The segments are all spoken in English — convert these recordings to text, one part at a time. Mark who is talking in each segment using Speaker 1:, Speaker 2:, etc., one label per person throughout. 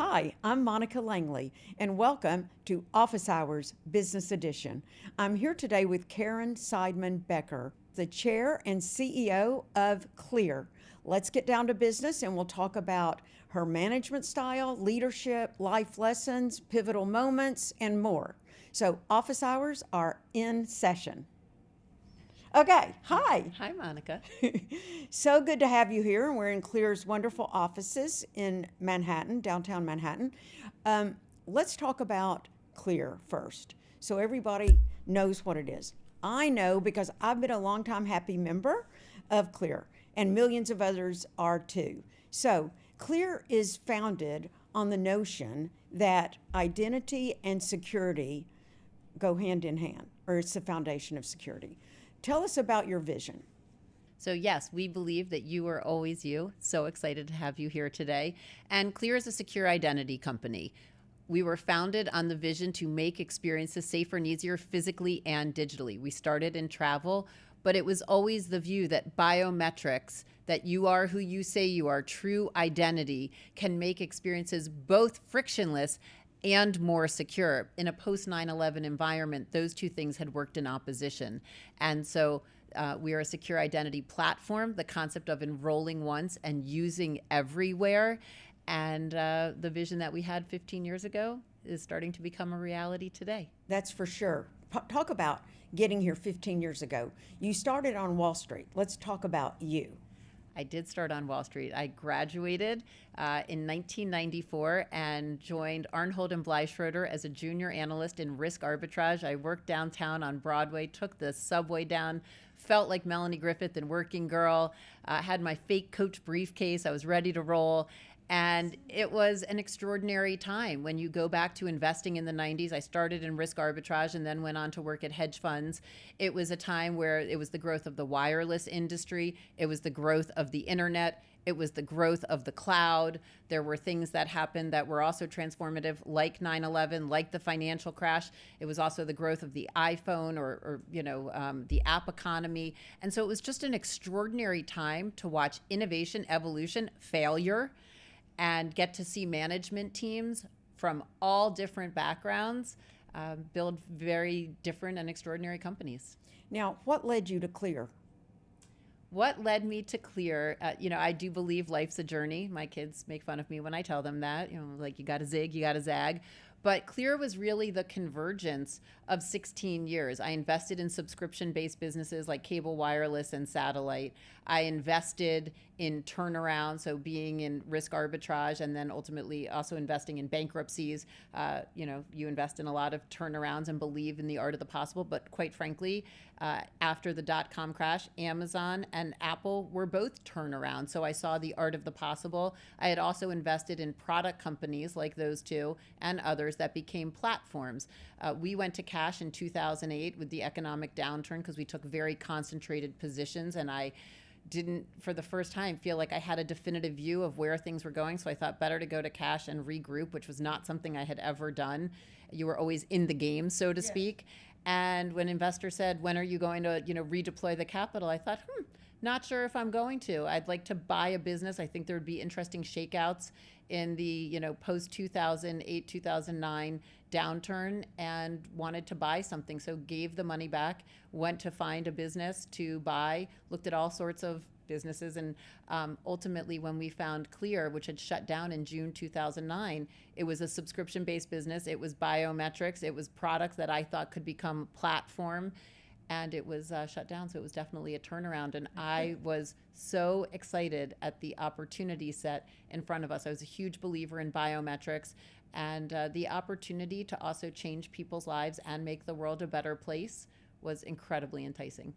Speaker 1: Hi, I'm Monica Langley, and welcome to Office Hours Business Edition. I'm here today with Caryn Seidman Becker, the chair and CEO of Clear. Let's get down to business and we'll talk about her management style, leadership, life lessons, pivotal moments, and more. So, office hours are in session. Okay, hi.
Speaker 2: Hi, Monica.
Speaker 1: So good to have you here. We're in Clear's wonderful offices in Manhattan, downtown Manhattan. Let's talk about Clear first, so everybody knows what it is. I know because I've been a longtime happy member of Clear, and millions of others are too. So Clear is founded on the notion that identity and security go hand in hand, or it's the foundation of security. Tell us about your vision.
Speaker 2: So, yes, we believe that you are always you. So excited to have you here today. And Clear is a secure identity company. We were founded on the vision to make experiences safer and easier physically and digitally. We started in travel, but it was always the view that biometrics, that you are who you say you are, true identity, can make experiences both frictionless and more secure. In a post 9/11 environment, those two things had worked in opposition. And so we are a secure identity platform, the concept of enrolling once and using everywhere. And the vision that we had 15 years ago is starting to become a reality today.
Speaker 1: That's for sure. Talk about getting here 15 years ago. You started on Wall Street. Let's talk about you.
Speaker 2: I did start on Wall Street. I graduated in 1994 and joined Arnhold and Bleischroeder as a junior analyst in risk arbitrage. I worked downtown on Broadway, took the subway down, felt like Melanie Griffith in Working Girl, had my fake Coach briefcase. I was ready to roll. And it was an extraordinary time. When you go back to investing in the 90s, I started in risk arbitrage and then went on to work at hedge funds. It was a time where it was the growth of the wireless industry. It was the growth of the internet. It was the growth of the cloud. There were things that happened that were also transformative, like 9/11, like the financial crash. It was also the growth of the iPhone or the app economy. And so it was just an extraordinary time to watch innovation, evolution, failure, and get to see management teams from all different backgrounds build very different and extraordinary companies.
Speaker 1: Now, what led you to Clear?
Speaker 2: What led me to Clear? I do believe life's a journey. My kids make fun of me when I tell them that, like you got to zig, you got to zag. But Clear was really the convergence of 16 years. I invested in subscription-based businesses like cable, wireless, and satellite. I invested in turnaround, so being in risk arbitrage, and then ultimately also investing in bankruptcies. You invest in a lot of turnarounds and believe in the art of the possible. But quite frankly, after the dot-com crash, Amazon and Apple were both turnarounds. So I saw the art of the possible. I had also invested in product companies like those two and others that became platforms. We went to cash in 2008 with the economic downturn because we took very concentrated positions, and I didn't, for the first time, feel like I had a definitive view of where things were going. So I thought better to go to cash and regroup, which was not something I had ever done. You were always in the game, so to speak. And when investors said, when are you going to, redeploy the capital? I thought, not sure if I'm going to. I'd like to buy a business. I think there would be interesting shakeouts in the, post 2008, 2009 downturn, and wanted to buy something. So gave the money back, went to find a business to buy, looked at all sorts of businesses. And ultimately, when we found Clear, which had shut down in June 2009, it was a subscription-based business. It was biometrics. It was products that I thought could become platform. And it was shut down, so it was definitely a turnaround. And I was so excited at the opportunity set in front of us. I was a huge believer in biometrics, and the opportunity to also change people's lives and make the world a better place was incredibly enticing.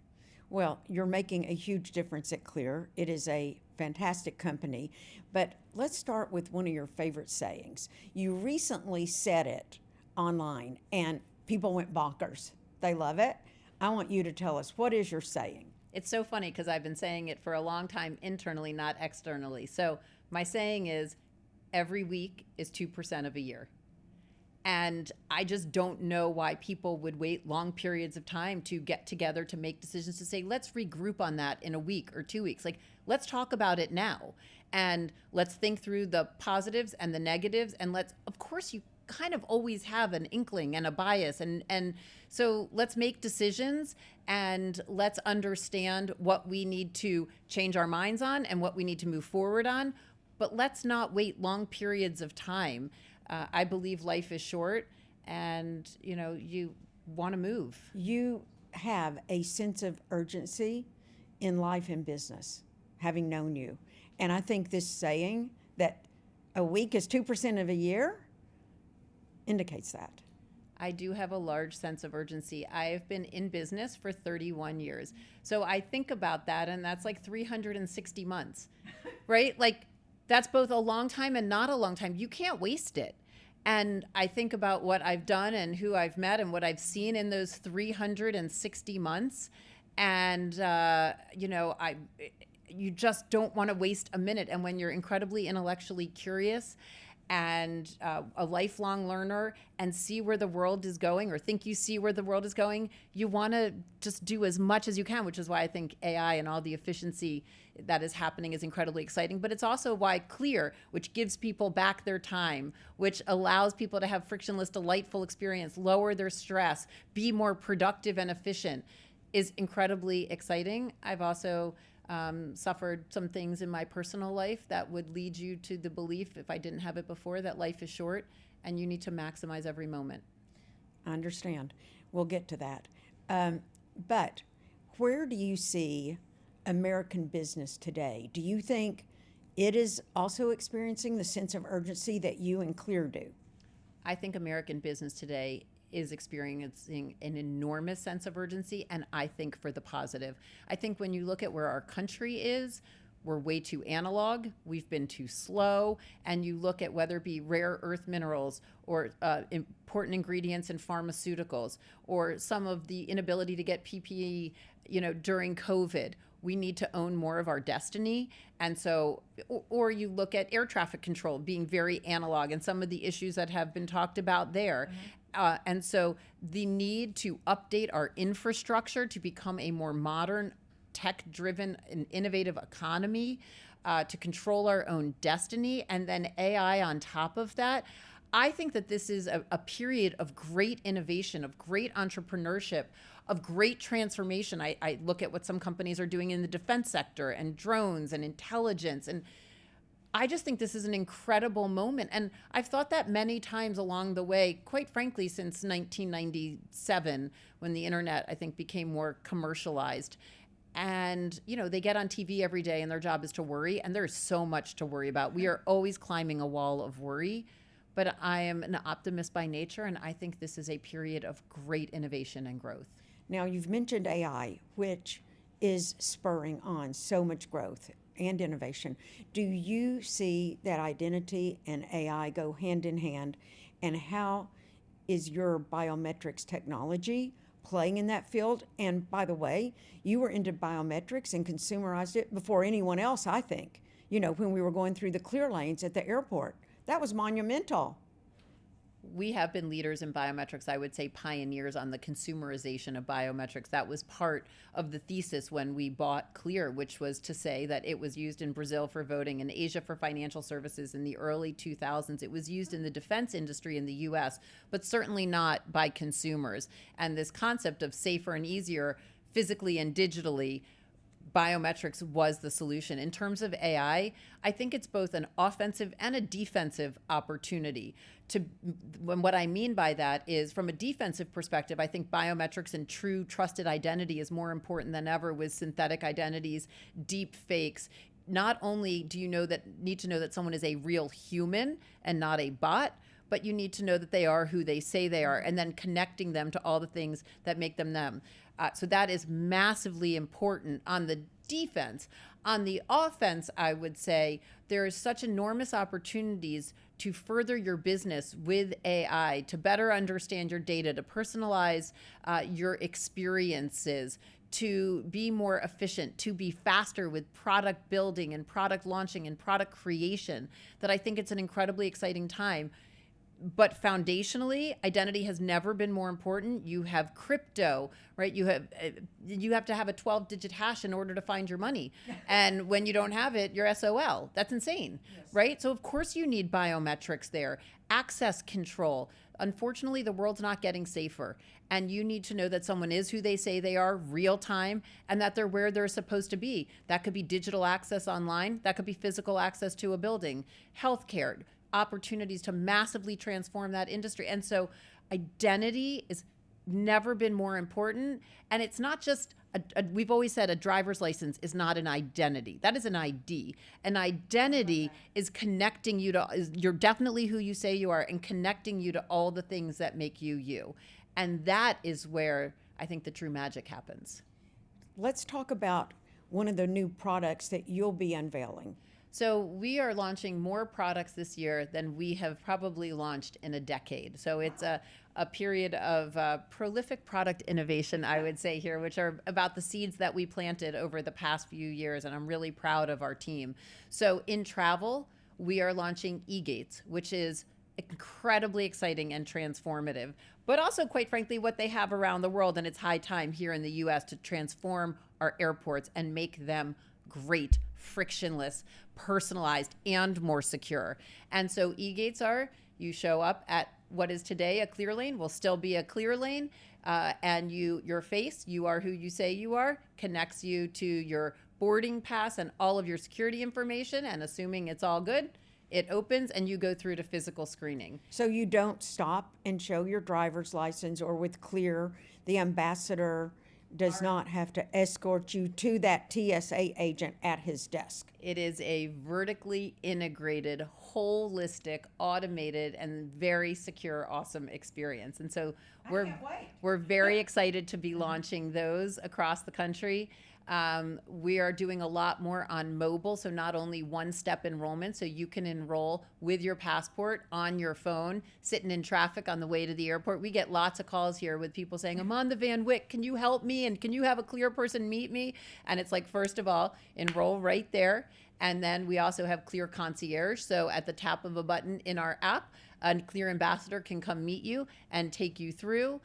Speaker 1: Well, you're making a huge difference at Clear. It is a fantastic company. But let's start with one of your favorite sayings. You recently said it online, and people went bonkers. They love it. I want you to tell us, what is your saying?
Speaker 2: It's so funny because I've been saying it for a long time internally, not externally. So my saying is, every week is 2% of a year. And I just don't know why people would wait long periods of time to get together to make decisions to say, let's regroup on that in a week or 2 weeks. Like, let's talk about it now. And let's think through the positives and the negatives. And let's, of course, you kind of always have an inkling and a bias. And so let's make decisions and let's understand what we need to change our minds on and what we need to move forward on. But let's not wait long periods of time. I believe life is short, and you want to move.
Speaker 1: You have a sense of urgency in life and business, having known you. And I think this saying that a week is 2% of a year indicates that.
Speaker 2: I do have a large sense of urgency. I have been in business for 31 years. So I think about that, and that's like 360 months, right? Like, that's both a long time and not a long time. You can't waste it. And I think about what I've done and who I've met and what I've seen in those 360 months. And, you just don't want to waste a minute. And when you're incredibly intellectually curious and a lifelong learner and see where the world is going, or think you see where the world is going, you want to just do as much as you can, which is why I think AI and all the efficiency that is happening is incredibly exciting. But it's also why Clear, which gives people back their time, which allows people to have frictionless, delightful experience, lower their stress, be more productive and efficient, is incredibly exciting. I've also suffered some things in my personal life that would lead you to the belief, if I didn't have it before, that life is short and you need to maximize every moment.
Speaker 1: I understand. We'll get to that. But where do you see American business today? Do you think it is also experiencing the sense of urgency that you and Clear do?
Speaker 2: I think American business today is experiencing an enormous sense of urgency, and I think for the positive. I think when you look at where our country is, we're way too analog, we've been too slow, and you look at whether it be rare earth minerals or important ingredients in pharmaceuticals, or some of the inability to get PPE, during COVID. We need to own more of our destiny. And so, or you look at air traffic control being very analog and some of the issues that have been talked about there. Mm-hmm. And so the need to update our infrastructure to become a more modern, tech-driven and innovative economy, to control our own destiny, and then AI on top of that. I think that this is a period of great innovation, of great entrepreneurship, of great transformation. I look at what some companies are doing in the defense sector and drones and intelligence, and I just think this is an incredible moment. And I've thought that many times along the way, quite frankly, since 1997, when the internet, I think, became more commercialized. And, they get on TV every day and their job is to worry. And there's so much to worry about. We are always climbing a wall of worry. But I am an optimist by nature, and I think this is a period of great innovation and growth.
Speaker 1: Now, you've mentioned AI, which is spurring on so much growth and innovation. Do you see that identity and AI go hand in hand? And how is your biometrics technology playing in that field? And by the way, you were into biometrics and consumerized it before anyone else, I think. When we were going through the clear lanes at the airport, that was monumental.
Speaker 2: We have been leaders in biometrics, I would say pioneers on the consumerization of biometrics. That was part of the thesis when we bought Clear, which was to say that it was used in Brazil for voting, in Asia for financial services in the early 2000s. It was used in the defense industry in the US, but certainly not by consumers. And this concept of safer and easier physically and digitally, biometrics was the solution. In terms of AI, I think it's both an offensive and a defensive opportunity. What I mean by that is, from a defensive perspective, I think biometrics and true trusted identity is more important than ever with synthetic identities, deep fakes. Not only do you need to know that someone is a real human and not a bot, but you need to know that they are who they say they are, and then connecting them to all the things that make them them. So that is massively important on the defense. On the offense, I would say there is such enormous opportunities to further your business with AI, to better understand your data, to personalize your experiences, to be more efficient, to be faster with product building and product launching and product creation, that I think it's an incredibly exciting time. But foundationally, identity has never been more important. You have crypto, right? You have to have a 12-digit hash in order to find your money. And when you don't have it, you're SOL. That's insane, right? So of course you need biometrics there. Access control. Unfortunately, the world's not getting safer. And you need to know that someone is who they say they are, real time, and that they're where they're supposed to be. That could be digital access online. That could be physical access to a building. Healthcare, opportunities to massively transform that industry. And so identity is never been more important. And it's not just, we've always said a driver's license is not an identity. That is an ID. An identity is connecting you to, you're definitely who you say you are, and connecting you to all the things that make you you. And that is where I think the true magic happens.
Speaker 1: Let's talk about one of the new products that you'll be unveiling.
Speaker 2: So we are launching more products this year than we have probably launched in a decade. So it's a period of prolific product innovation, I would say here, which are about the seeds that we planted over the past few years. And I'm really proud of our team. So in travel, we are launching eGates, which is incredibly exciting and transformative, but also, quite frankly, what they have around the world. And it's high time here in the US to transform our airports and make them great, frictionless, personalized, and more secure. And so eGates are, you show up at what is today a clear lane, will still be a clear lane, and your face, you are who you say you are, connects you to your boarding pass and all of your security information, and assuming it's all good, it opens and you go through to physical screening.
Speaker 1: So you don't stop and show your driver's license, or with Clear, the ambassador does not have to escort you to that TSA agent at his desk.
Speaker 2: It is a vertically integrated, holistic, automated, and very secure, awesome experience. And so we're very excited to be launching those across the country. We are doing a lot more on mobile, so not only one-step enrollment, so you can enroll with your passport on your phone, sitting in traffic on the way to the airport. We get lots of calls here with people saying, I'm on the Van Wyck, can you help me? And can you have a Clear person meet me? And it's like, first of all, enroll right there. And then we also have Clear Concierge. So at the tap of a button in our app, a Clear ambassador can come meet you and take you through.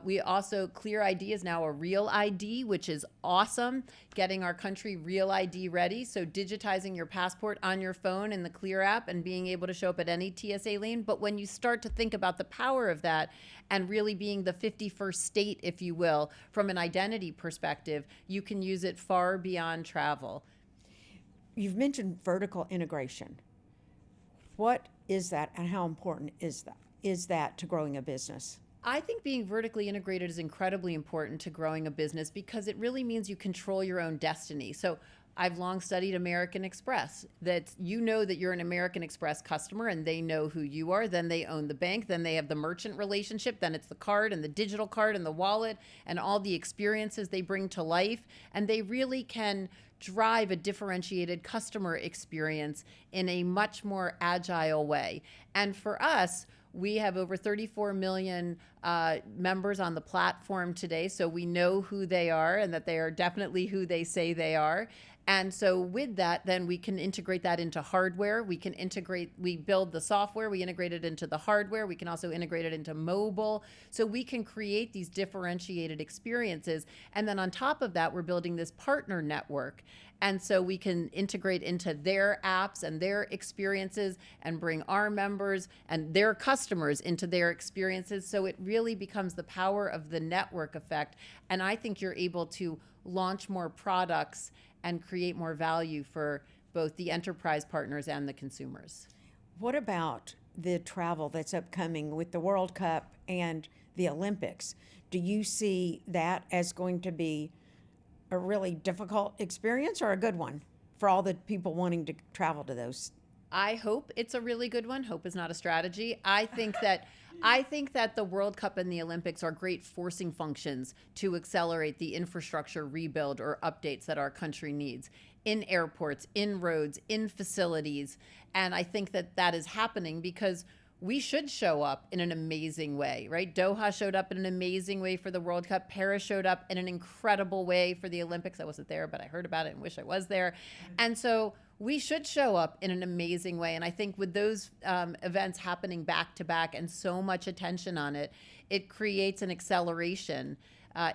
Speaker 2: We also, Clear ID is now a real ID, which is awesome, getting our country real ID ready. So digitizing your passport on your phone in the Clear app and being able to show up at any TSA lane. But when you start to think about the power of that and really being the 51st state, if you will, from an identity perspective, you can use it far beyond travel.
Speaker 1: You've mentioned vertical integration. What is that, and how important is that to growing a business?
Speaker 2: I think being vertically integrated is incredibly important to growing a business because it really means you control your own destiny. So I've long studied American Express, that you know that you're an American Express customer and they know who you are. Then they own the bank. Then they have the merchant relationship. Then it's the card and the digital card and the wallet and all the experiences they bring to life. And they really can drive a differentiated customer experience in a much more agile way. And for us, we have over 34 million members on the platform today, so we know who they are and that they are definitely who they say they are. And so with that, then we can integrate that into hardware. We build the software, we integrate it into the hardware. We can also integrate it into mobile. So we can create these differentiated experiences. And then on top of that, we're building this partner network. And so we can integrate into their apps and their experiences and bring our members and their customers into their experiences. So it really becomes the power of the network effect. And I think you're able to launch more products and create more value for both the enterprise partners and the consumers.
Speaker 1: What about the travel that's upcoming with the World Cup and the Olympics? Do you see that as going to be a really difficult experience or a good one for all the people wanting to travel to those?
Speaker 2: I hope it's a really good one. Hope is not a strategy. I think that the World Cup and the Olympics are great forcing functions to accelerate the infrastructure rebuild or updates that our country needs in airports, in roads, in facilities. And I think that is happening because we should show up in an amazing way, right? Doha showed up in an amazing way for the World Cup. Paris showed up in an incredible way for the Olympics. I wasn't there, but I heard about it and wish I was there. And so we should show up in an amazing way. And I think with those events happening back to back and so much attention on it, it creates an acceleration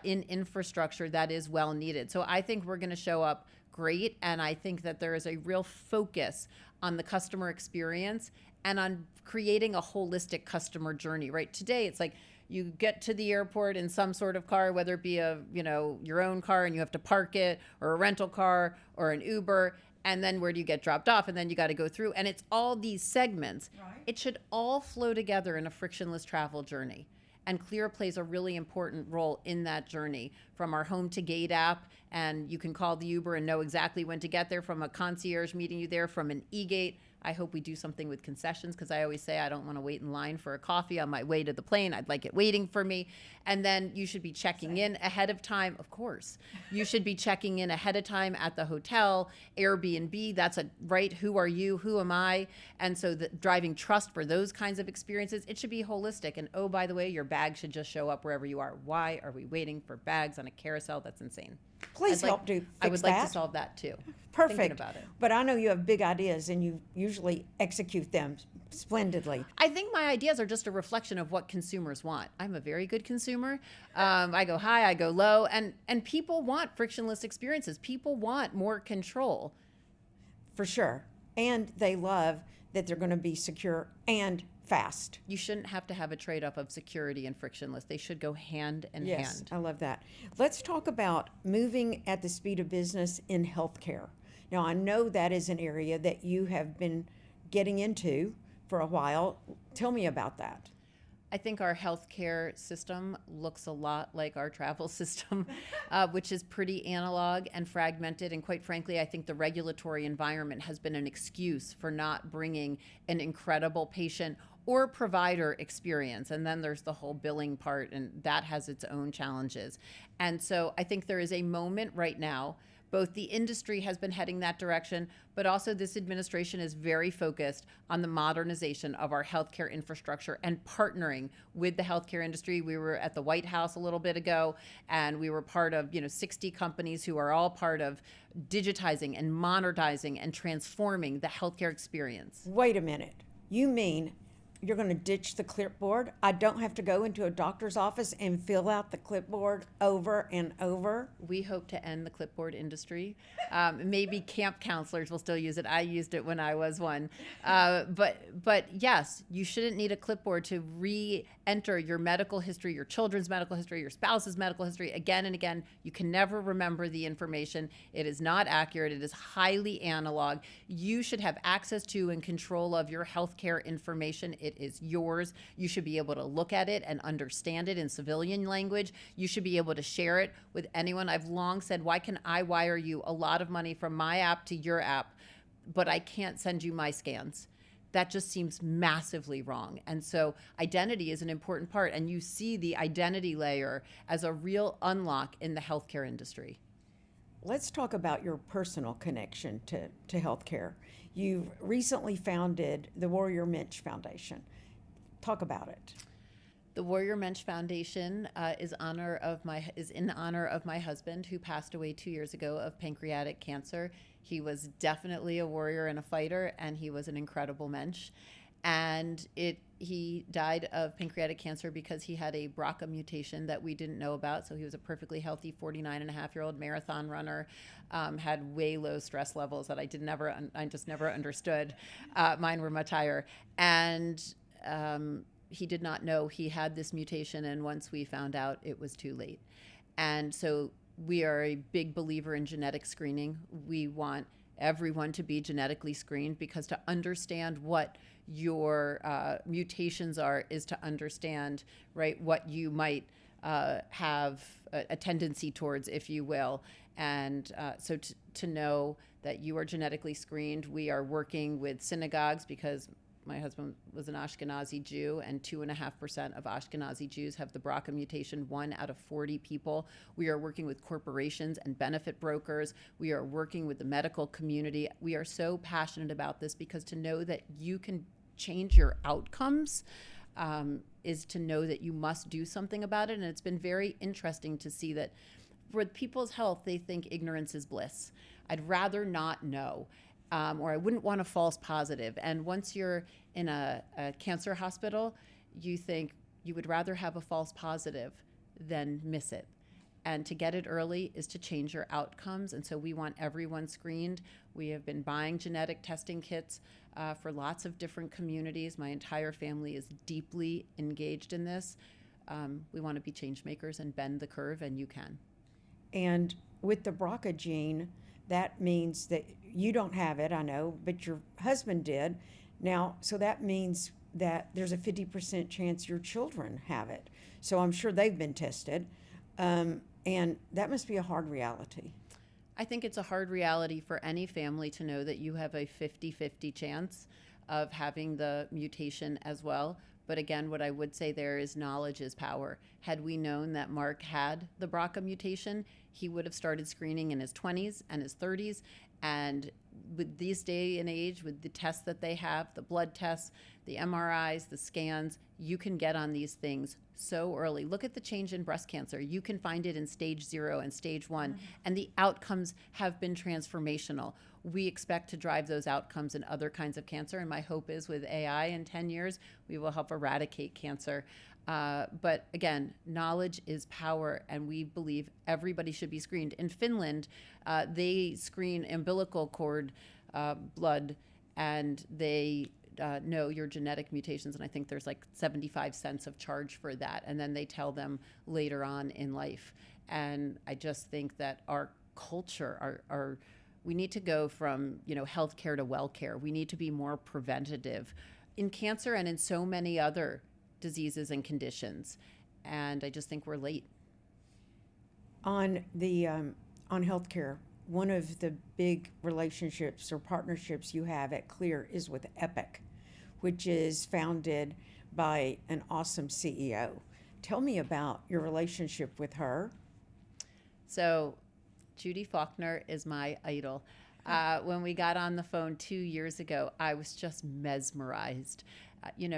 Speaker 2: in infrastructure that is well needed. So I think we're going to show up great. And I think that there is a real focus on the customer experience and on creating a holistic customer journey, right? Today, it's like you get to the airport in some sort of car, whether it be your own car and you have to park it, or a rental car or an Uber, and then where do you get dropped off? And then you got to go through, and it's all these segments. Right. It should all flow together in a frictionless travel journey. And Clear plays a really important role in that journey, from our Home to Gate app, and you can call the Uber and know exactly when to get there, from a concierge meeting you there, from an e-gate. I hope we do something with concessions, because I always say I don't want to wait in line for a coffee on my way to the plane. I'd like it waiting for me. And then you should be checking in ahead of time. Of course, you should be checking in ahead of time at the hotel, Airbnb. That's right. Who are you? Who am I? And so driving trust for those kinds of experiences, it should be holistic. And oh, by the way, your bag should just show up wherever you are. Why are we waiting for bags on a carousel? That's insane.
Speaker 1: Please help do fix
Speaker 2: I would like to solve that too.
Speaker 1: Perfect.
Speaker 2: Thinking about it.
Speaker 1: But I know you have big ideas and you usually execute them splendidly.
Speaker 2: I think my ideas are just a reflection of what consumers want. I'm a very good consumer. I go high, I go low, and people want frictionless experiences. People want more control.
Speaker 1: For sure. And they love that they're going to be secure and fast.
Speaker 2: You shouldn't have to have a trade-off of security and frictionless. They should go hand in hand.
Speaker 1: Yes, I love that. Let's talk about moving at the speed of business in healthcare. Now, I know that is an area that you have been getting into for a while. Tell me about that.
Speaker 2: I think our healthcare system looks a lot like our travel system, which is pretty analog and fragmented. And quite frankly, I think the regulatory environment has been an excuse for not bringing an incredible patient or provider experience. And then there's the whole billing part, and that has its own challenges. And so I think there is a moment right now. Both the industry has been heading that direction, but also this administration is very focused on the modernization of our healthcare infrastructure and partnering with the healthcare industry. We were at the White House a little bit ago, and we were part of 60 companies who are all part of digitizing and modernizing and transforming the healthcare experience.
Speaker 1: Wait a minute. You mean you're going to ditch the clipboard? I don't have to go into a doctor's office and fill out the clipboard over and over?
Speaker 2: We hope to end the clipboard industry. Maybe camp counselors will still use it. I used it when I was one. But yes, you shouldn't need a clipboard to re-enter your medical history, your children's medical history, your spouse's medical history again and again. You can never remember the information. It is not accurate. It is highly analog. You should have access to and control of your healthcare information. It is yours. You should be able to look at it and understand it in civilian language. You should be able to share it with anyone. I've long said, why can I wire you a lot of money from my app to your app, but I can't send you my scans? That just seems massively wrong. And so identity is an important part. And you see the identity layer as a real unlock in the healthcare industry.
Speaker 1: Let's talk about your personal connection to healthcare. You've recently founded the Warrior Mensch Foundation. Talk about it.
Speaker 2: The Warrior Mensch Foundation is in honor of my husband, who passed away 2 years ago of pancreatic cancer. He was definitely a warrior and a fighter, and he was an incredible mensch. And he died of pancreatic cancer because he had a BRCA mutation that we didn't know about. So he was a perfectly healthy 49-and-a-half-year-old marathon runner, had way low stress levels that I just never understood. Mine were much higher. And he did not know he had this mutation. And once we found out, it was too late. And so we are a big believer in genetic screening. We want everyone to be genetically screened, because to understand what your mutations are is to understand, right, what you might have a tendency towards, if you will. And so to know that you are genetically screened, we are working with synagogues, because my husband was an Ashkenazi Jew, and 2.5% of Ashkenazi Jews have the BRCA mutation, 1 out of 40 people. We are working with corporations and benefit brokers. We are working with the medical community. We are so passionate about this, because to know that you can change your outcomes, is to know that you must do something about it. And it's been very interesting to see that for people's health, they think ignorance is bliss. I'd rather not know, or I wouldn't want a false positive. And once you're in a cancer hospital, you think you would rather have a false positive than miss it. And to get it early is to change your outcomes. And so we want everyone screened. We have been buying genetic testing kits for lots of different communities. My entire family is deeply engaged in this. We want to be change makers and bend the curve, and you can.
Speaker 1: And with the BRCA gene, that means that you don't have it, I know, but your husband did. Now, so that means that there's a 50% chance your children have it. So I'm sure they've been tested. And that must be a hard reality.
Speaker 2: I think it's a hard reality for any family to know that you have a 50-50 chance of having the mutation as well. But again, what I would say there is knowledge is power. Had we known that Mark had the BRCA mutation, he would have started screening in his 20s and his 30s. And with this day and age, with the tests that they have, the blood tests, the MRIs, the scans, you can get on these things so early. Look at the change in breast cancer. You can find it in stage 0 and stage 1, and the outcomes have been transformational. We expect to drive those outcomes in other kinds of cancer, and my hope is with AI in 10 years, we will help eradicate cancer. But again, knowledge is power, and we believe everybody should be screened. In Finland, they screen umbilical cord blood, and they know your genetic mutations, and I think there's like 75 cents of charge for that, and then they tell them later on in life. And I just think that our culture, we need to go from healthcare to well care. We need to be more preventative in cancer and in so many other diseases and conditions, and I just think we're late.
Speaker 1: On healthcare, one of the big relationships or partnerships you have at Clear is with Epic, which is founded by an awesome CEO. Tell me about your relationship with her.
Speaker 2: So, Judy Faulkner is my idol. When we got on the phone 2 years ago, I was just mesmerized.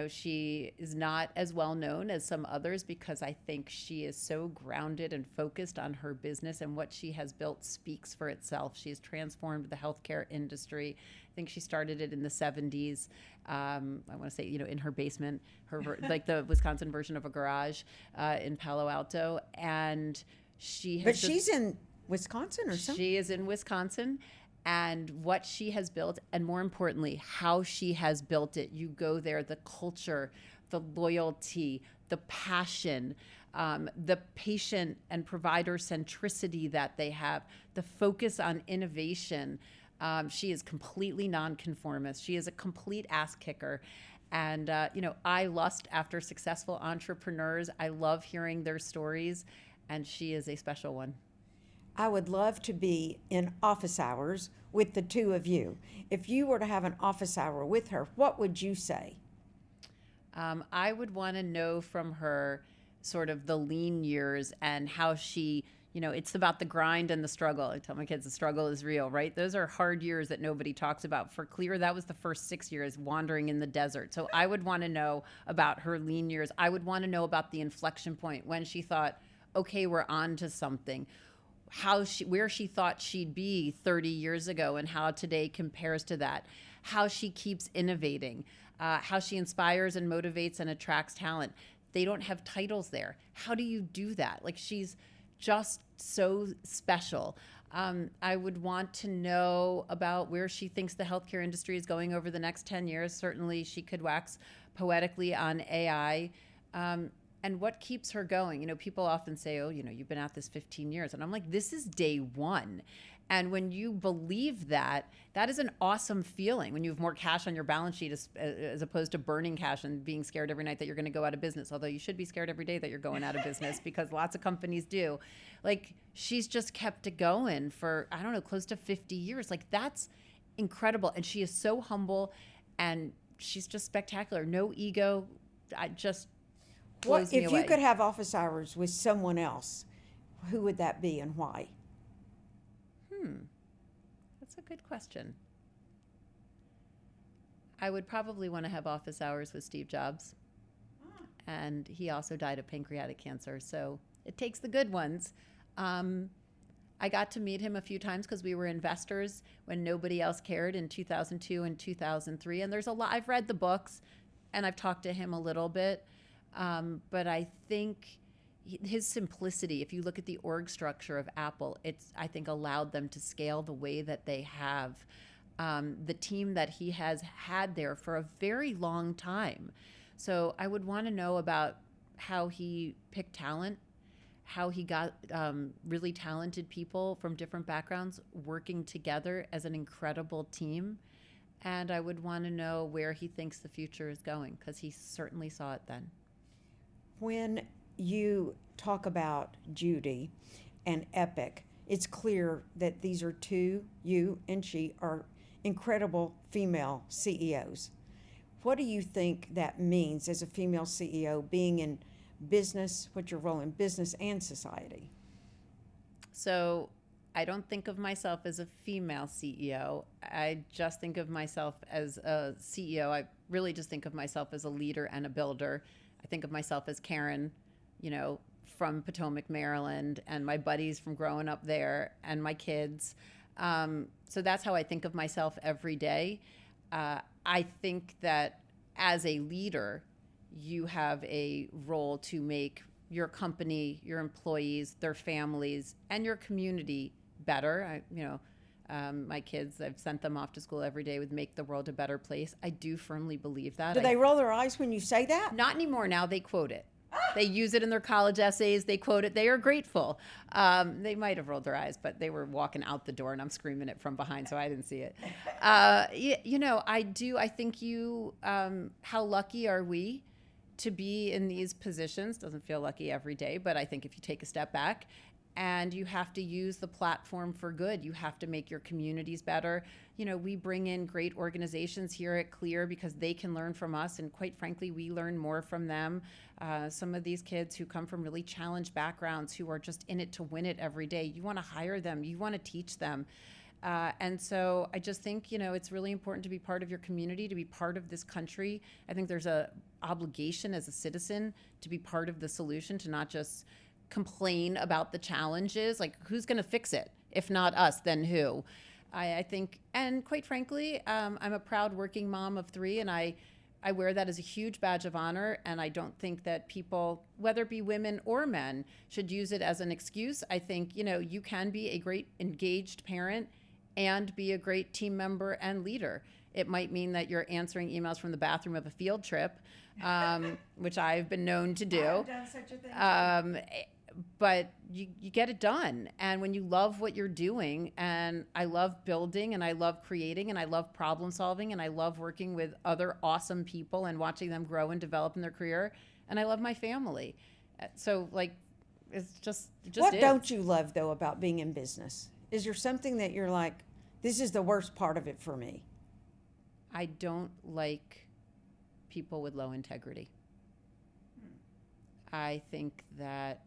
Speaker 2: She is not as well known as some others because I think she is so grounded and focused on her business, and what she has built speaks for itself. She has transformed the healthcare industry. I think she started it in the 70s. I want to say, in her basement, like the Wisconsin version of a garage in Palo Alto. And she has.
Speaker 1: But she's in Wisconsin or something?
Speaker 2: She is in Wisconsin. And what she has built, and more importantly, how she has built it. You go there, the culture, the loyalty, the passion, the patient and provider centricity that they have, the focus on innovation. She is completely nonconformist. She is a complete ass kicker. And, I lust after successful entrepreneurs. I love hearing their stories, and she is a special one.
Speaker 1: I would love to be in office hours with the two of you. If you were to have an office hour with her, what would you say?
Speaker 2: I would want to know from her sort of the lean years and how she, it's about the grind and the struggle. I tell my kids the struggle is real, right? Those are hard years that nobody talks about. For Clear, that was the first 6 years wandering in the desert. So I would want to know about her lean years. I would want to know about the inflection point when she thought, okay, we're on to something. Where she thought she'd be 30 years ago and how today compares to that, how she keeps innovating, how she inspires and motivates and attracts talent. They don't have titles there. How do you do that? Like, she's just so special. I would want to know about where she thinks the healthcare industry is going over the next 10 years. Certainly she could wax poetically on AI. And what keeps her going? People often say, oh, you've been at this 15 years. And I'm like, this is day one. And when you believe that, that is an awesome feeling when you have more cash on your balance sheet as opposed to burning cash and being scared every night that you're going to go out of business. Although you should be scared every day that you're going out of business because lots of companies do. Like, she's just kept it going for, I don't know, close to 50 years. Like, that's incredible. And she is so humble, and she's just spectacular. No ego.
Speaker 1: What if you could have office hours with someone else? Who would that be and why?
Speaker 2: That's a good question. I would probably want to have office hours with Steve Jobs. And he also died of pancreatic cancer. So it takes the good ones. I got to meet him a few times because we were investors when nobody else cared in 2002 and 2003. And there's a lot, I've read the books and I've talked to him a little bit. But I think his simplicity, if you look at the org structure of Apple, it's, I think, allowed them to scale the way that they have. The team that he has had there for a very long time. So I would want to know about how he picked talent, how he got really talented people from different backgrounds working together as an incredible team. And I would want to know where he thinks the future is going, because he certainly saw it then.
Speaker 1: When you talk about Judy and Epic, it's clear that these are two, you and she, are incredible female CEOs. What do you think that means as a female CEO, being in business, what's your role in business and society?
Speaker 2: So I don't think of myself as a female CEO. I just think of myself as a CEO. I really just think of myself as a leader and a builder. I think of myself as Caryn, from Potomac, Maryland, and my buddies from growing up there, and my kids. So that's how I think of myself every day. I think that as a leader, you have a role to make your company, your employees, their families, and your community better. My kids, I've sent them off to school every day with Make the World a Better Place. I do firmly believe that.
Speaker 1: Do they roll their eyes when you say that?
Speaker 2: Not anymore. Now they quote it. They use it in their college essays. They quote it. They are grateful. They might have rolled their eyes, but they were walking out the door and I'm screaming it from behind, so I didn't see it. I do. I think how lucky are we to be in these positions? Doesn't feel lucky every day, but I think if you take a step back and you have to use the platform for good, you have to make your communities better. We bring in great organizations here at Clear because they can learn from us, and quite frankly, we learn more from them. Some of these kids who come from really challenged backgrounds, who are just in it to win it every day, you want to hire them, you want to teach them. And so I just think, it's really important to be part of your community, to be part of this country. I think there's a obligation as a citizen to be part of the solution, to not just complain about the challenges. Like, who's going to fix it? If not us, then who? I think, and quite frankly, I'm a proud working mom of 3, and I wear that as a huge badge of honor. And I don't think that people, whether it be women or men, should use it as an excuse. I think, you can be a great engaged parent and be a great team member and leader. It might mean that you're answering emails from the bathroom of a field trip, which I've been known to do.
Speaker 1: I've done such a thing.
Speaker 2: But you get it done. And when you love what you're doing, and I love building, and I love creating, and I love problem solving, and I love working with other awesome people and watching them grow and develop in their career, and I love my family. So it's just
Speaker 1: What
Speaker 2: is.
Speaker 1: don't you love, though, about being in business? Is there something that you're like, this is the worst part of it for me?
Speaker 2: I don't like people with low integrity. I think that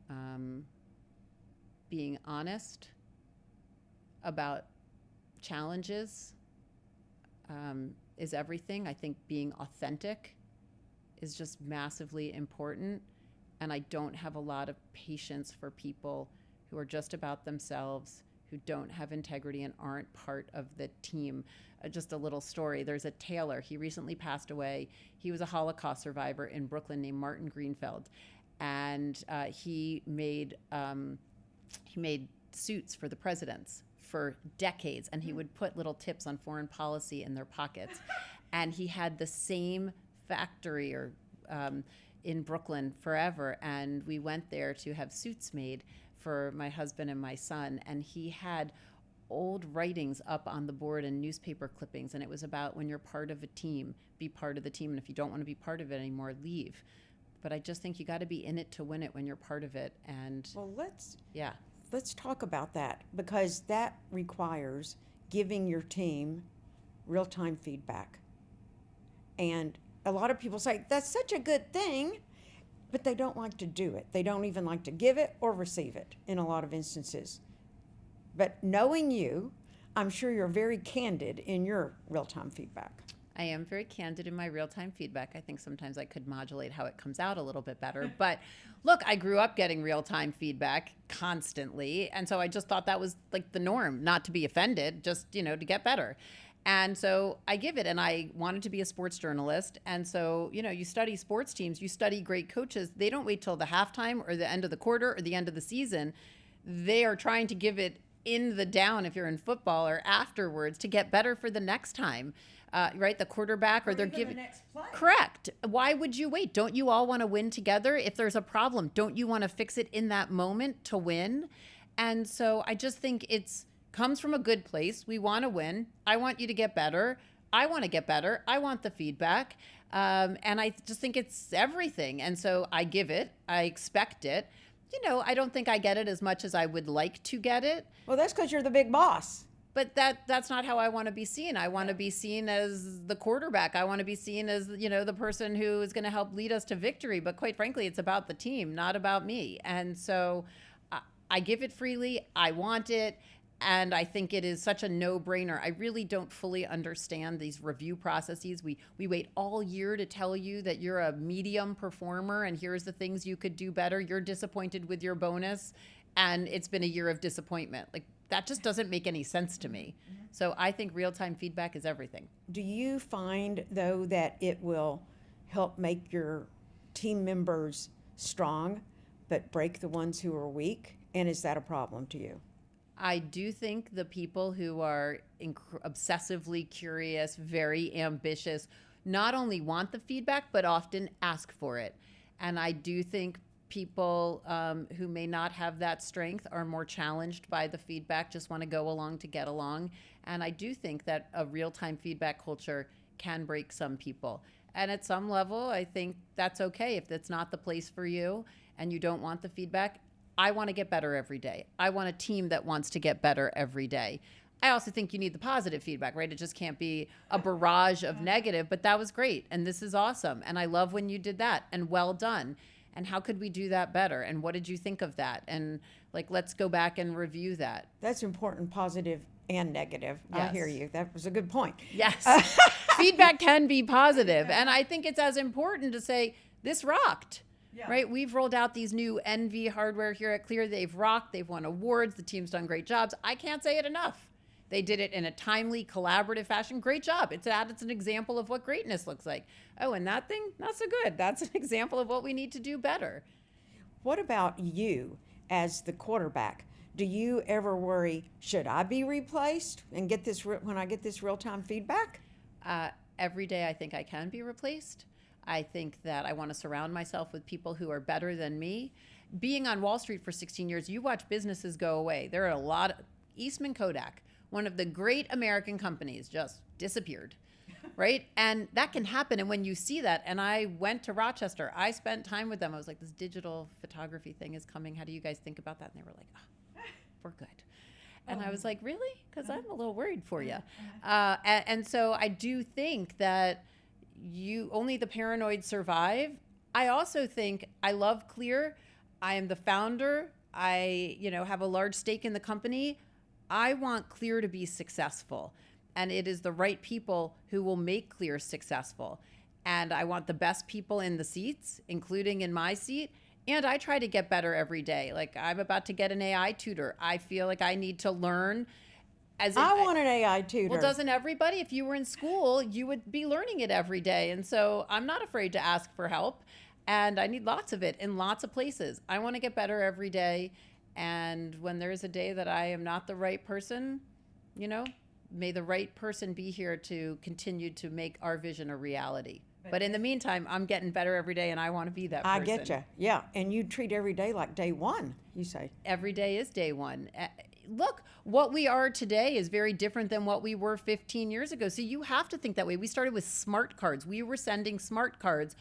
Speaker 2: being honest about challenges is everything. I think being authentic is just massively important. And I don't have a lot of patience for people who are just about themselves, who don't have integrity and aren't part of the team. Just a little story. There's a tailor. He recently passed away. He was a Holocaust survivor in Brooklyn named Martin Greenfeld. And he made suits for the presidents for decades, and he would put little tips on foreign policy in their pockets. And he had the same factory in Brooklyn forever, and we went there to have suits made for my husband and my son, and he had old writings up on the board and newspaper clippings, and it was about, when you're part of a team, be part of the team, and if you don't want to be part of it anymore, leave. But I just think you got to be in it to win it when you're part of it. And
Speaker 1: well, let's
Speaker 2: yeah,
Speaker 1: let's talk about that, because that requires giving your team real-time feedback. And a lot of people say that's such a good thing, but they don't like to do it. They don't even like to give it or receive it in a lot of instances. But knowing you, I'm sure you're very candid in your real-time feedback.
Speaker 2: I am very candid in my real-time feedback. I think sometimes I could modulate how it comes out a little bit better. But look, I grew up getting real-time feedback constantly. And so I just thought that was like the norm, not to be offended, just, to get better. And so I give it, and I wanted to be a sports journalist. And so, you study sports teams, you study great coaches. They don't wait till the halftime or the end of the quarter or the end of the season. They are trying to give it in the down, if you're in football, or afterwards to get better for the next time, right? The quarterback, or they're giving
Speaker 1: the next play.
Speaker 2: Correct. Why would you wait? Don't you all want to win together? If there's a problem, don't you want to fix it in that moment to win? And so I just think it's comes from a good place. We want to win. I want you to get better. I want to get better. I want the feedback. And I just think it's everything. And so I give it. I expect it. I don't think I get it as much as I would like to get it.
Speaker 1: Well, that's because you're the big boss.
Speaker 2: But that's not how I want to be seen. I want to be seen as the quarterback. I want to be seen as, the person who is going to help lead us to victory. But quite frankly, it's about the team, not about me. And so I give it freely. I want it. And I think it is such a no-brainer. I really don't fully understand these review processes. We wait all year to tell you that you're a medium performer and here's the things you could do better. You're disappointed with your bonus, and it's been a year of disappointment. Like, that just doesn't make any sense to me. So I think real-time feedback is everything.
Speaker 1: Do you find, though, that it will help make your team members strong but break the ones who are weak? And is that a problem to you?
Speaker 2: I do think the people who are obsessively curious, very ambitious, not only want the feedback, but often ask for it. And I do think people who may not have that strength are more challenged by the feedback, just want to go along to get along. And I do think that a real-time feedback culture can break some people. And at some level, I think that's okay. If that's not the place for you and you don't want the feedback, I want to get better every day. I want a team that wants to get better every day. I also think you need the positive feedback, right? It just can't be a barrage of negative, but that was great. And this is awesome. And I love when you did that, and well done. And how could we do that better? And what did you think of that? And let's go back and review that.
Speaker 1: That's important, positive and negative.
Speaker 2: Yes.
Speaker 1: I hear you. That was a good point.
Speaker 2: Yes. Feedback can be positive. And I think it's as important to say, this rocked. Yeah. Right? We've rolled out these new NV hardware here at Clear. They've rocked. They've won awards. The team's done great jobs. I can't say it enough. They did it in a timely, collaborative fashion. Great job. It's an example of what greatness looks like. Oh, and that thing, not so good. That's an example of what we need to do better.
Speaker 1: What about you as the quarterback? Do you ever worry, should I be replaced and get this when I get this real-time feedback?
Speaker 2: Every day I think I can be replaced. I think that I want to surround myself with people who are better than me. Being on Wall Street for 16 years, you watch businesses go away. There are a lot of Eastman Kodak, one of the great American companies, just disappeared, right? And that can happen. And when you see that, and I went to Rochester, I spent time with them. I was like, this digital photography thing is coming. How do you guys think about that? And they were like, oh, we're good. And I was like, really? Because I'm a little worried for you. And so I do think that only the paranoid survive. I also think I love Clear. I am the founder. I, have a large stake in the company. I want Clear to be successful, and it is the right people who will make Clear successful. And I want the best people in the seats, including in my seat. And I try to get better every day. Like, I'm about to get an AI tutor. I feel like I need to learn.
Speaker 1: I want an AI tutor.
Speaker 2: Well, doesn't everybody? If you were in school, you would be learning it every day. And so I'm not afraid to ask for help. And I need lots of it in lots of places. I want to get better every day. And when there's a day that I am not the right person, may the right person be here to continue to make our vision a reality. But in the meantime, I'm getting better every day, and I want to be that person.
Speaker 1: I get you. Yeah. And you treat every day like day one, you say.
Speaker 2: Every day is day one. Look, what we are today is very different than what we were 15 years ago. So you have to think that way. We started with smart cards. We were sending smart cards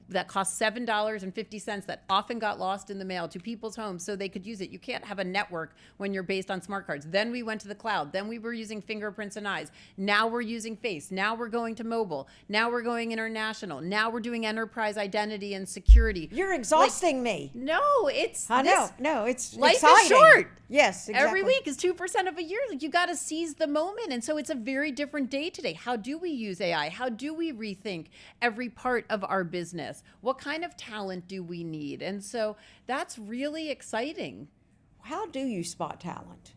Speaker 2: that cost $7.50 that often got lost in the mail to people's homes so they could use it. You can't have a network when you're based on smart cards. Then we went to the cloud. Then we were using fingerprints and eyes. Now we're using face. Now we're going to mobile. Now we're going international. Now we're doing enterprise identity and security.
Speaker 1: You're exhausting me.
Speaker 2: No, it's
Speaker 1: I know. No, it's
Speaker 2: life
Speaker 1: exciting.
Speaker 2: is short.
Speaker 1: Yes, exactly.
Speaker 2: Every week week is 2% of a year. Like, you got to seize the moment. And so it's a very different day today. How do we use AI? How do we rethink every part of our business? What kind of talent do we need? And so that's really exciting.
Speaker 1: How do you spot talent?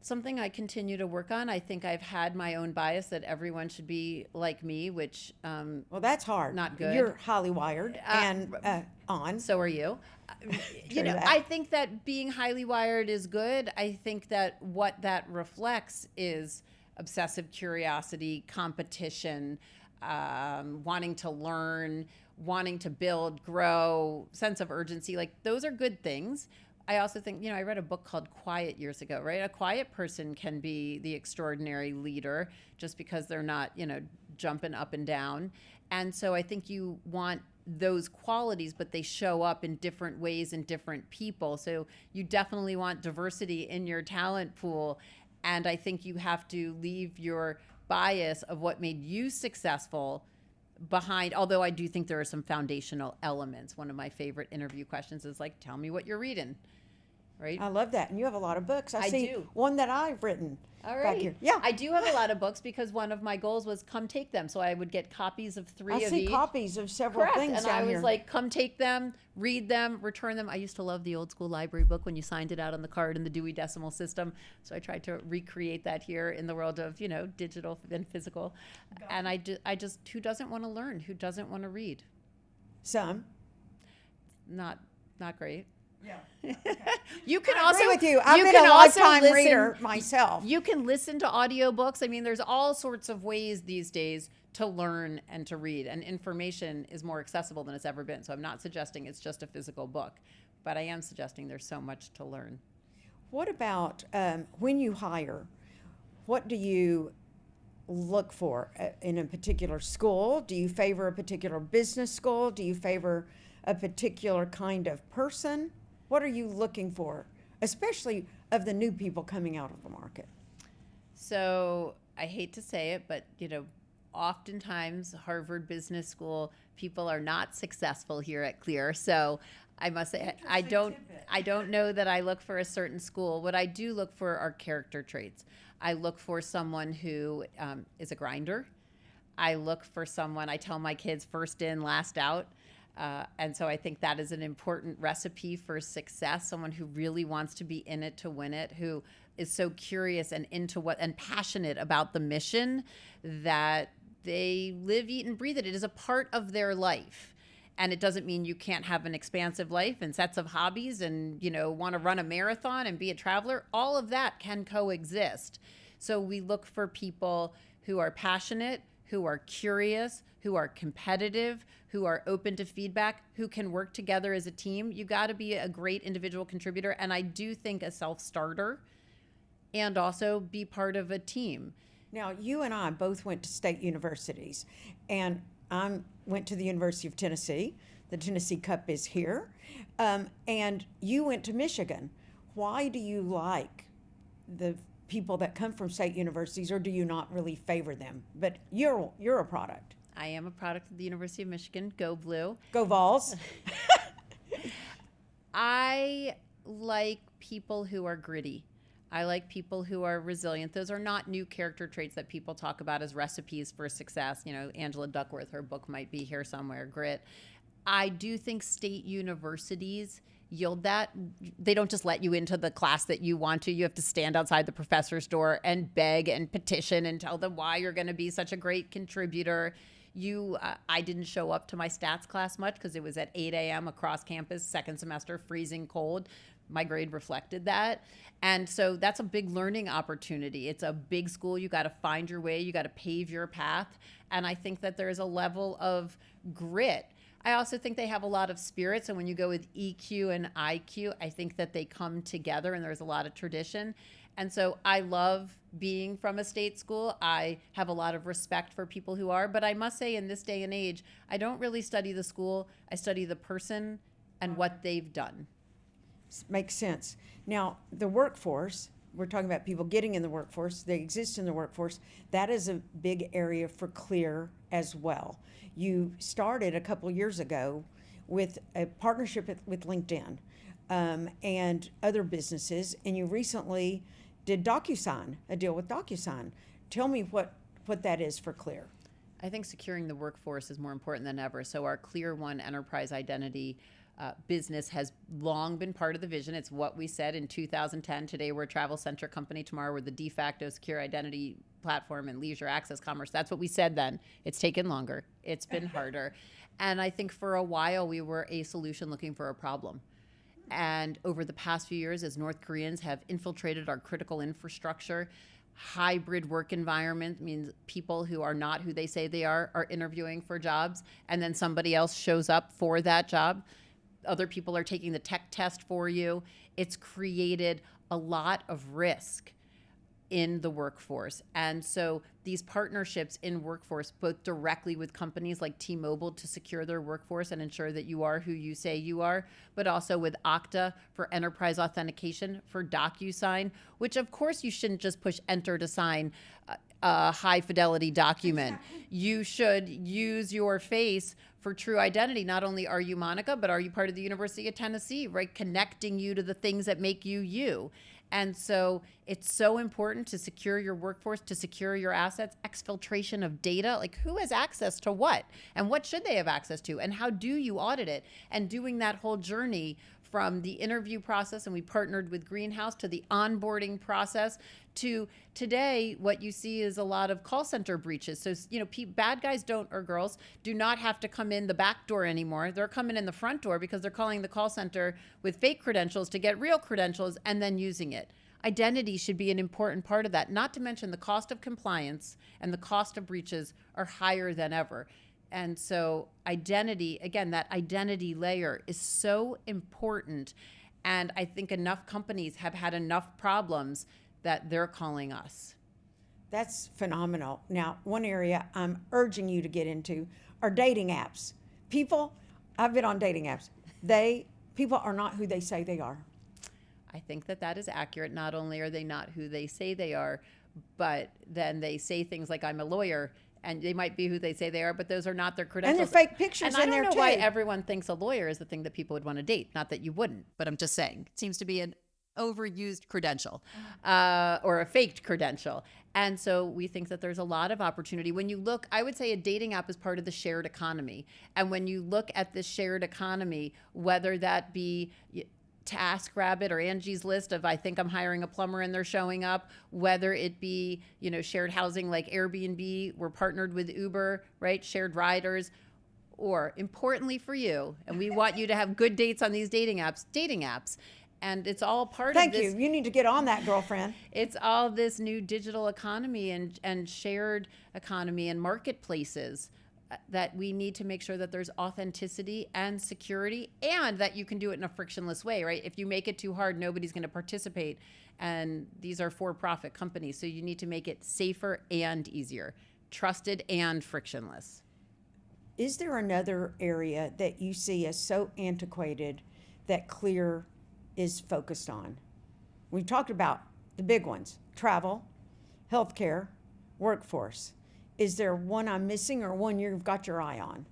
Speaker 2: Something I continue to work on. I think I've had my own bias that everyone should be like me, which
Speaker 1: Well, that's hard.
Speaker 2: Not good.
Speaker 1: You're highly wired and on.
Speaker 2: so are you.
Speaker 1: True that.
Speaker 2: I think that being highly wired is good. I think that what that reflects is obsessive curiosity, competition, wanting to learn, wanting to build, grow, sense of urgency. Like, those are good things. I also think, I read a book called Quiet years ago, right? A quiet person can be the extraordinary leader just because they're not, jumping up and down. And so I think you want those qualities, but they show up in different ways in different people. So you definitely want diversity in your talent pool. And I think you have to leave your bias of what made you successful behind, although I do think there are some foundational elements. One of my favorite interview questions is like, tell me what you're reading, right?
Speaker 1: I love that. And you have a lot of books. I see
Speaker 2: do.
Speaker 1: one that I've written.
Speaker 2: All
Speaker 1: back
Speaker 2: right.
Speaker 1: here. Yeah.
Speaker 2: I do have a lot of books because one of my goals was come take them. So I would get copies of 3
Speaker 1: I
Speaker 2: of
Speaker 1: see
Speaker 2: each.
Speaker 1: copies of several
Speaker 2: Correct.
Speaker 1: things
Speaker 2: And
Speaker 1: down
Speaker 2: I was
Speaker 1: here.
Speaker 2: like, come take them, read them, return them. I used to love the old school library book when you signed it out on the card in the Dewey Decimal System. So I tried to recreate that here in the world of, digital and physical. And I just, who doesn't want to learn? Who doesn't want to read?
Speaker 1: Some.
Speaker 2: Not great.
Speaker 1: Yeah.
Speaker 2: You can
Speaker 1: I
Speaker 2: also
Speaker 1: agree with you. I've been
Speaker 2: can
Speaker 1: a
Speaker 2: also
Speaker 1: lifetime
Speaker 2: listen-
Speaker 1: reader myself.
Speaker 2: You can listen to audiobooks. I mean, there's all sorts of ways these days to learn and to read, and information is more accessible than it's ever been. So I'm not suggesting it's just a physical book, but I am suggesting there's so much to learn.
Speaker 1: What about when you hire? What do you look for in a particular school? Do you favor a particular business school? Do you favor a particular kind of person? What are you looking for, especially of the new people coming out of the market?
Speaker 2: So I hate to say it, but oftentimes Harvard Business School people are not successful here at Clear. So I must say I don't know that I look for a certain school. What I do look for are character traits. I look for someone who is a grinder. I look for someone, I tell my kids, first in, last out. And so I think that is an important recipe for success. Someone who really wants to be in it to win it, who is so curious and into and passionate about the mission that they live, eat, and breathe it. It is a part of their life. And it doesn't mean you can't have an expansive life and sets of hobbies and, want to run a marathon and be a traveler. All of that can coexist. So we look for people who are passionate, who are curious, who are competitive, who are open to feedback, who can work together as a team. You got to be a great individual contributor. And I do think a self-starter, and also be part of a team.
Speaker 1: Now, you and I both went to state universities, and I went to the University of Tennessee. The Tennessee Cup is here. And you went to Michigan. Why do you like the people that come from state universities, or do you not really favor them? But you're a product.
Speaker 2: I am a product of the University of Michigan. Go Blue.
Speaker 1: Go Vols.
Speaker 2: I like people who are gritty. I like people who are resilient. Those are not new character traits that people talk about as recipes for success. Angela Duckworth, her book might be here somewhere, Grit. I do think state universities yield that. They don't just let you into the class that you want to. You have to stand outside the professor's door and beg and petition and tell them why you're going to be such a great contributor. I didn't show up to my stats class much because it was at 8 a.m. across campus, second semester, freezing cold. My grade reflected that. And so that's a big learning opportunity. It's a big school. You got to find your way. You got to pave your path. And I think that there's a level of grit. I also think they have a lot of spirit. So when you go with EQ and IQ, I think that they come together and there's a lot of tradition. And so I love being from a state school. I have a lot of respect for people who are. But I must say, in this day and age, I don't really study the school. I study the person and what they've done.
Speaker 1: Makes sense. Now, the workforce, we're talking about people getting in the workforce. They exist in the workforce. That is a big area for Clear as well. You started a couple of years ago with a partnership with LinkedIn. and other businesses, and you recently did DocuSign, a deal with DocuSign. Tell me what that is for Clear.
Speaker 2: I think securing the workforce is more important than ever. So our Clear One enterprise identity business has long been part of the vision. It's what we said in 2010. Today we're a travel-centric company. Tomorrow we're the de facto secure identity platform and leisure access commerce. That's what we said then. It's taken longer. It's been harder. And I think for a while we were a solution looking for a problem. And over the past few years, as North Koreans have infiltrated our critical infrastructure, hybrid work environment means people who are not who they say they are interviewing for jobs, and then somebody else shows up for that job. Other people are taking the tech test for you. It's created a lot of risk in the workforce. And so these partnerships in workforce, both directly with companies like T-Mobile to secure their workforce and ensure that you are who you say you are, but also with Okta for enterprise authentication, for DocuSign, which of course you shouldn't just push enter to sign a high fidelity document. Exactly. You should use your face for true identity. Not only are you Monica, but are you part of the University of Tennessee, right? Connecting you to the things that make you you. And so it's so important to secure your workforce, to secure your assets, exfiltration of data, like who has access to what and what should they have access to and how do you audit it? And doing that whole journey from the interview process, and we partnered with Greenhouse, to the onboarding process, to today what you see is a lot of call center breaches. So, bad guys or girls do not have to come in the back door anymore. They're coming in the front door because they're calling the call center with fake credentials to get real credentials and then using it. Identity should be an important part of that, not to mention the cost of compliance and the cost of breaches are higher than ever. And so identity, again, that identity layer is so important. And I think enough companies have had enough problems that they're calling us.
Speaker 1: That's phenomenal. Now, one area I'm urging you to get into are dating apps. I've been on dating apps. People are not who they say they are.
Speaker 2: I think that is accurate. Not only are they not who they say they are, but then they say things like, I'm a lawyer, and they might be who they say they are, but those are not their credentials.
Speaker 1: And they're fake pictures in there, too.
Speaker 2: And I don't know why everyone thinks a lawyer is the thing that people would want to date. Not that you wouldn't, but I'm just saying. It seems to be an overused credential or a faked credential. And so we think that there's a lot of opportunity. When you look, I would say a dating app is part of the shared economy. And when you look at this shared economy, whether that be TaskRabbit or Angie's List of I think I'm hiring a plumber and they're showing up, whether it be, shared housing like Airbnb, we're partnered with Uber, right? Shared riders, or importantly for you, and we want you to have good dates on these dating apps. And it's all part of this.
Speaker 1: Thank you. You need to get on that, girlfriend.
Speaker 2: It's all this new digital economy and shared economy and marketplaces that we need to make sure that there's authenticity and security, and that you can do it in a frictionless way, right? If you make it too hard, nobody's going to participate. And these are for-profit companies, so you need to make it safer and easier, trusted and frictionless.
Speaker 1: Is there another area that you see as so antiquated that Clear is focused on? We've talked about the big ones: travel, healthcare, workforce. Is there one I'm missing or one you've got your eye on?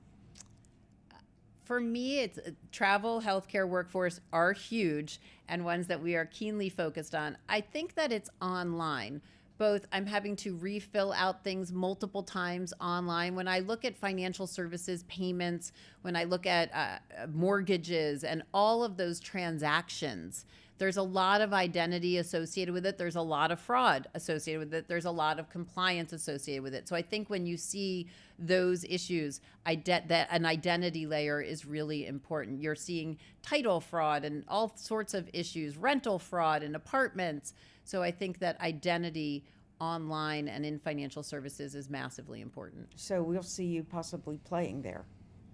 Speaker 2: For me, it's travel, healthcare, workforce are huge and ones that we are keenly focused on. I think that it's online. Both, I'm having to refill out things multiple times online. When I look at financial services payments, when I look at mortgages and all of those transactions, there's a lot of identity associated with it. There's a lot of fraud associated with it. There's a lot of compliance associated with it. So I think when you see those issues, that an identity layer is really important. You're seeing title fraud and all sorts of issues, rental fraud in apartments. So I think that identity online and in financial services is massively important.
Speaker 1: So we'll see you possibly playing there.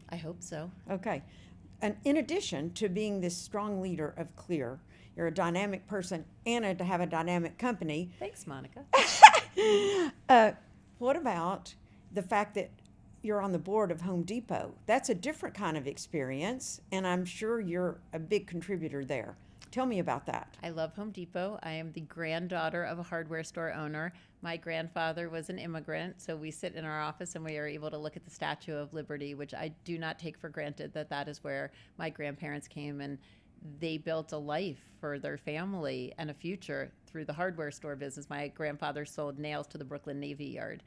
Speaker 2: I hope so.
Speaker 1: Okay. And in addition to being this strong leader of Clear, you're a dynamic person and to have a dynamic company.
Speaker 2: Thanks, Monica.
Speaker 1: What about the fact that you're on the board of Home Depot? That's a different kind of experience, and I'm sure you're a big contributor there. Tell me about that.
Speaker 2: I love Home Depot. I am the granddaughter of a hardware store owner. My grandfather was an immigrant, so we sit in our office and we are able to look at the Statue of Liberty, which I do not take for granted that is where my grandparents came and they built a life for their family and a future through the hardware store business. My grandfather sold nails to the Brooklyn Navy Yard.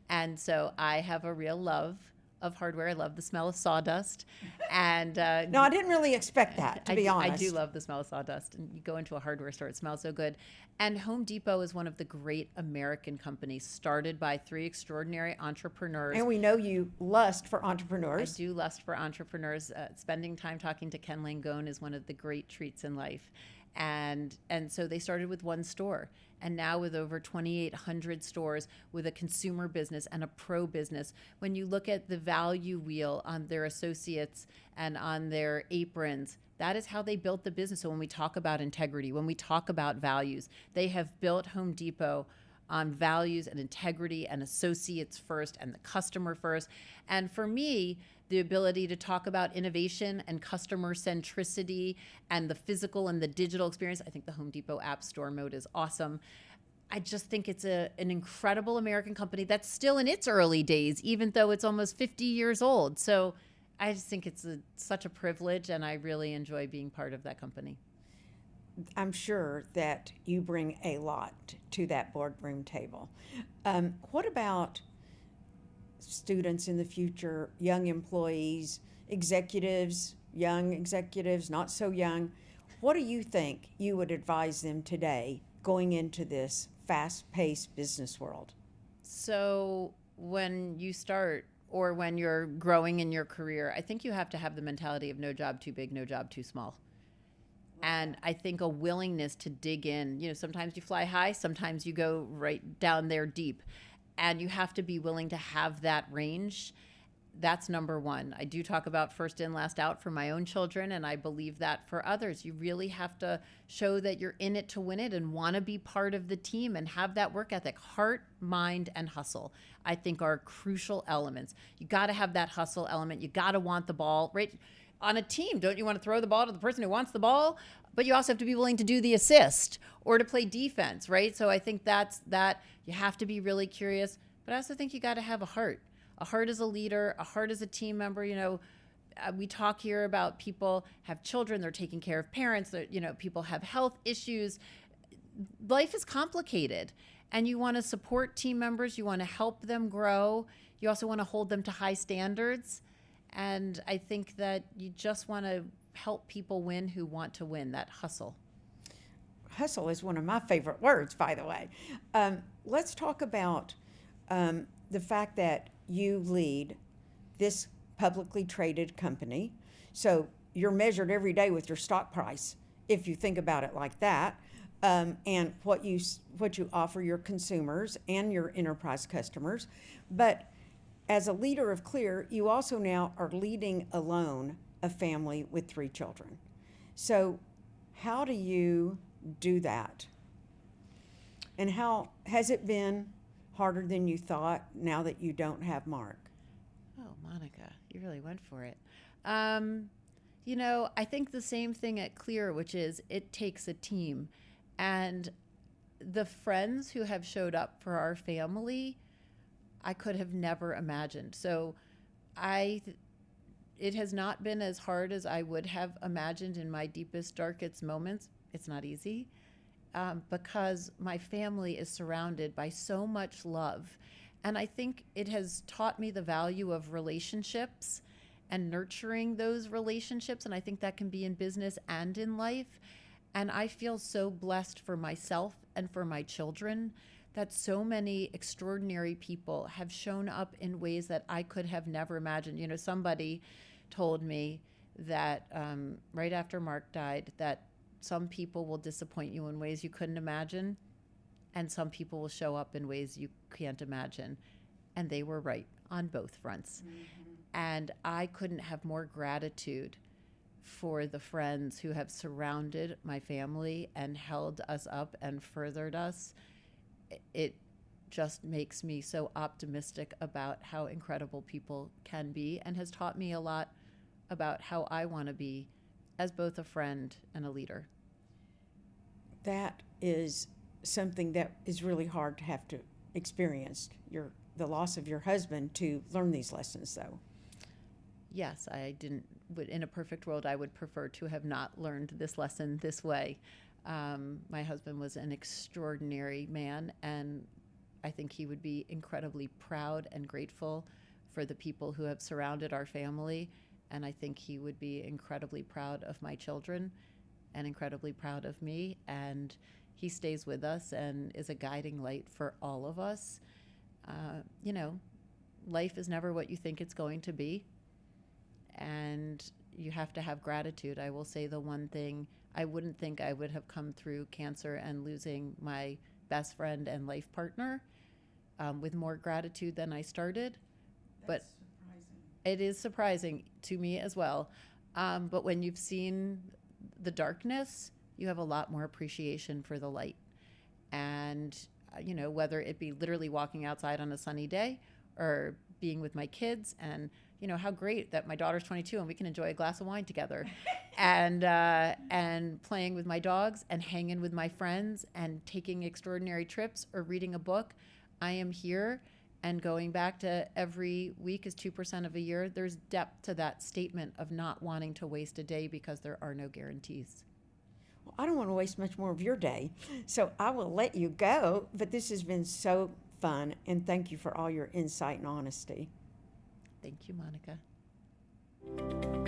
Speaker 2: And so I have a real love of hardware. I love the smell of sawdust. And
Speaker 1: No, I didn't really expect that, to be honest.
Speaker 2: I do love the smell of sawdust. And you go into a hardware store, it smells so good. And Home Depot is one of the great American companies started by 3 extraordinary entrepreneurs.
Speaker 1: And we know you lust for
Speaker 2: I
Speaker 1: entrepreneurs.
Speaker 2: do lust for entrepreneurs. Spending time talking to Ken Langone is one of the great treats in life. And so they started with 1 store. And now with over 2,800 stores, with a consumer business and a pro business, when you look at the value wheel on their associates and on their aprons, that is how they built the business. So when we talk about integrity, when we talk about values, they have built Home Depot on values and integrity and associates first and the customer first. And for me, the ability to talk about innovation and customer centricity and the physical and the digital experience. I think the Home Depot App Store mode is awesome. I just think it's an incredible American company that's still in its early days, even though it's almost 50 years old. So I just think it's such a privilege, and I really enjoy being part of that company.
Speaker 1: I'm sure that you bring a lot to that boardroom table. What about students in the future, young employees, executives, young executives, not so young? What do you think you would advise them today going into this fast-paced business world?
Speaker 2: So when you start or when you're growing in your career, I think you have to have the mentality of no job too big, no job too small. And I think a willingness to dig in. Sometimes you fly high, sometimes you go right down there deep. And you have to be willing to have that range. That's number one. I do talk about first in, last out for my own children, and I believe that for others. You really have to show that you're in it to win it and want to be part of the team and have that work ethic. Heart, mind, and hustle, I think, are crucial elements. You got to have that hustle element. You got to want the ball, right? On a team, don't you want to throw the ball to the person who wants the ball? But you also have to be willing to do the assist or to play defense, right? So I think that's that. You have to be really curious, but I also think you got to have a heart as a leader, a heart as a team member. We talk here about people have children, they're taking care of parents, people have health issues. Life is complicated, and you want to support team members. You want to help them grow. You also want to hold them to high standards. And I think that you just want to help people win who want to win, that hustle.
Speaker 1: Hustle is one of my favorite words, by the way. Let's talk about the fact that you lead this publicly traded company. So you're measured every day with your stock price, if you think about it like that, and what you offer your consumers and your enterprise customers. But as a leader of Clear, you also now are leading alone a family with 3 children. So how do you do that? And how has it been harder than you thought now that you don't have Mark?
Speaker 2: Oh, Monica, you really went for it. I think the same thing at Clear, which is it takes a team. And the friends who have showed up for our family, I could have never imagined. So it has not been as hard as I would have imagined in my deepest, darkest moments. It's not easy because my family is surrounded by so much love. And I think it has taught me the value of relationships and nurturing those relationships. And I think that can be in business and in life. And I feel so blessed for myself and for my children that so many extraordinary people have shown up in ways that I could have never imagined. Somebody told me that right after Mark died, that some people will disappoint you in ways you couldn't imagine, and some people will show up in ways you can't imagine. And they were right on both fronts. Mm-hmm. And I couldn't have more gratitude for the friends who have surrounded my family and held us up and furthered us. It just makes me so optimistic about how incredible people can be, and has taught me a lot about how I want to be as both a friend and a leader.
Speaker 1: That is something that is really hard to have to experience, the loss of your husband, to learn these lessons, though.
Speaker 2: Yes, I didn't in a perfect world, I would prefer to have not learned this lesson this way. My husband was an extraordinary man, and I think he would be incredibly proud and grateful for the people who have surrounded our family. And I think he would be incredibly proud of my children and incredibly proud of me. And he stays with us and is a guiding light for all of us. You know, life is never what you think it's going to be. And you have to have gratitude. I will say the one thing, I wouldn't think I would have come through cancer and losing my best friend and life partner with more gratitude than I started. But it is surprising to me as well. But when you've seen the darkness, you have a lot more appreciation for the light. And, you know, whether it be literally walking outside on a sunny day or being with my kids, and, you know, how great that my daughter's 22 and we can enjoy a glass of wine together and playing with my dogs and hanging with my friends and taking extraordinary trips or reading a book. I am here. And going back to every week is 2% of a year, there's depth to that statement of not wanting to waste a day because there are no guarantees.
Speaker 1: Well, I don't want to waste much more of your day, so I will let you go. But this has been so fun, and thank you for all your insight and honesty.
Speaker 2: Thank you, Monica.